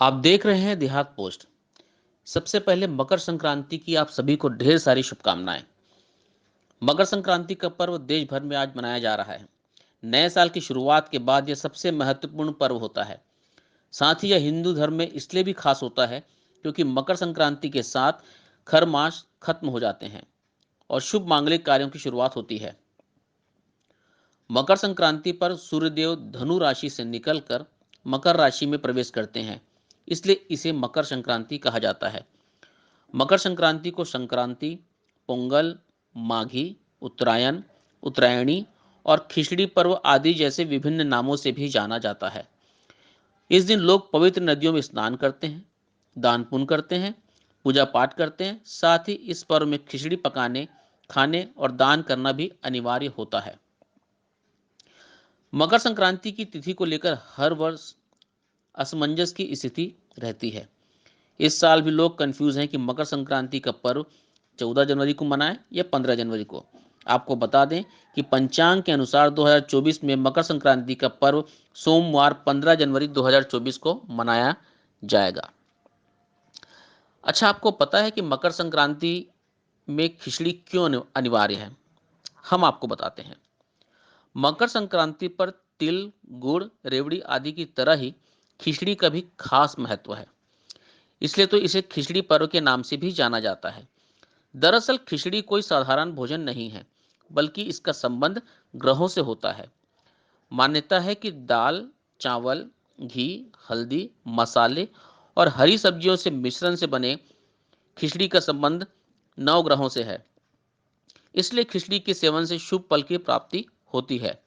आप देख रहे हैं देहात पोस्ट। सबसे पहले मकर संक्रांति की आप सभी को ढेर सारी शुभकामनाएं। मकर संक्रांति का पर्व देश भर में आज मनाया जा रहा है। नए साल की शुरुआत के बाद यह सबसे महत्वपूर्ण पर्व होता है। साथ ही यह हिंदू धर्म में इसलिए भी खास होता है क्योंकि मकर संक्रांति के साथ खर मास खत्म हो जाते हैं और शुभ मांगलिक कार्यों की शुरुआत होती है। मकर संक्रांति पर सूर्यदेव धनु राशि से निकलकर मकर राशि में प्रवेश करते हैं, इसलिए इसे मकर संक्रांति कहा जाता है। मकर संक्रांति को संक्रांति, पोंगल, माघी, उत्तरायण, उत्तरायणी और खिचड़ी पर्व आदि जैसे विभिन्न नामों से भी जाना जाता है। इस दिन लोग पवित्र नदियों में स्नान करते हैं, दान पुण्य करते हैं, पूजा पाठ करते हैं। साथ ही इस पर्व में खिचड़ी पकाने, खाने और दान करना भी अनिवार्य होता है। मकर संक्रांति की तिथि को लेकर हर वर्ष असमंजस की स्थिति रहती है। इस साल भी लोग कंफ्यूज हैं कि मकर संक्रांति का पर्व 14 जनवरी को मनाएं या 15 जनवरी को। आपको बता दें कि पंचांग के अनुसार 2024 में मकर संक्रांति का पर्व सोमवार 15 जनवरी 2024 को मनाया जाएगा। अच्छा, आपको पता है कि मकर संक्रांति में खिचड़ी क्यों अनिवार्य है? हम आपको बताते हैं। मकर संक्रांति पर तिल, गुड़, रेवड़ी आदि की तरह ही खिचड़ी का भी खास महत्व है, इसलिए तो इसे खिचड़ी पर्व के नाम से भी जाना जाता है। दरअसल खिचड़ी कोई साधारण भोजन नहीं है, बल्कि इसका संबंध ग्रहों से होता है। मान्यता है कि दाल, चावल, घी, हल्दी, मसाले और हरी सब्जियों से मिश्रण से बने खिचड़ी का संबंध 9 ग्रहों से है। इसलिए खिचड़ी के सेवन से शुभ फल की प्राप्ति होती है।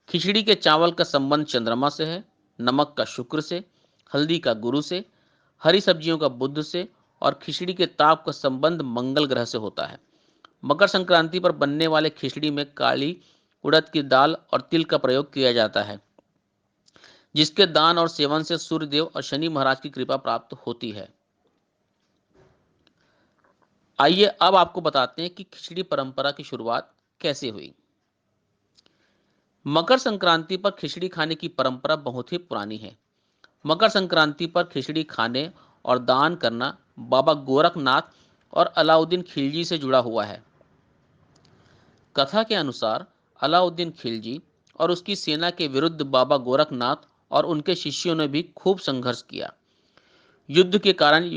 खिचड़ी के चावल का संबंध चंद्रमा से है, नमक का शुक्र से, हल्दी का गुरु से, हरी सब्जियों का बुध से और खिचड़ी के ताप का संबंध मंगल ग्रह से होता है। मकर संक्रांति पर बनने वाले खिचड़ी में काली उड़द की दाल और तिल का प्रयोग किया जाता है, जिसके दान और सेवन से सूर्यदेव और शनि महाराज की कृपा प्राप्त होती है। आइए अब आपको बताते हैं कि खिचड़ी परंपरा की शुरुआत कैसे हुई। मकर संक्रांति पर खिचड़ी खाने की परंपरा बहुत ही पुरानी है। मकर संक्रांति पर खिचड़ी खाने और दान करना बाबा गोरखनाथ और अलाउद्दीन खिलजी से जुड़ा हुआ है। कथा के अनुसार अलाउद्दीन खिलजी और उसकी सेना के विरुद्ध बाबा गोरखनाथ और उनके शिष्यों ने भी खूब संघर्ष किया। युद्ध के कारण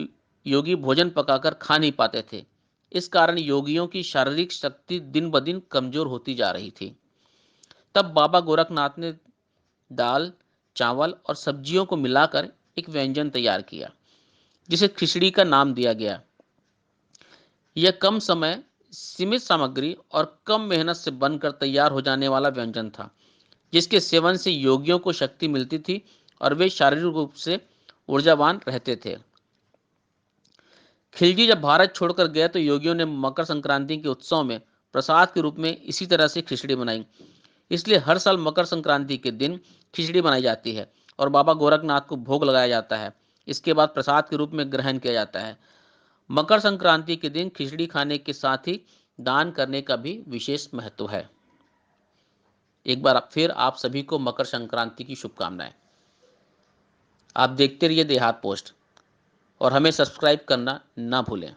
योगी भोजन पकाकर खा नहीं पाते थे। इस कारण योगियों की शारीरिक शक्ति दिन ब दिन कमजोर होती जा रही थी। तब बाबा गोरखनाथ ने दाल, चावल और सब्जियों को मिलाकर एक व्यंजन तैयार किया, जिसे खिचड़ी का नाम दिया गया। यह कम समय, सीमित सामग्री और कम मेहनत से बनकर तैयार हो जाने वाला व्यंजन था, जिसके सेवन से योगियों को शक्ति मिलती थी और वे शारीरिक रूप से ऊर्जावान रहते थे। खिलजी जब भारत छोड़कर गए तो योगियों ने मकर संक्रांति के उत्सव में प्रसाद के रूप में इसी तरह से खिचड़ी बनाई। इसलिए हर साल मकर संक्रांति के दिन खिचड़ी बनाई जाती है और बाबा गोरखनाथ को भोग लगाया जाता है। इसके बाद प्रसाद के रूप में ग्रहण किया जाता है। मकर संक्रांति के दिन खिचड़ी खाने के साथ ही दान करने का भी विशेष महत्व है। एक बार फिर आप सभी को मकर संक्रांति की शुभकामनाएं। आप देखते रहिए देहात पोस्ट और हमें सब्सक्राइब करना ना भूलें।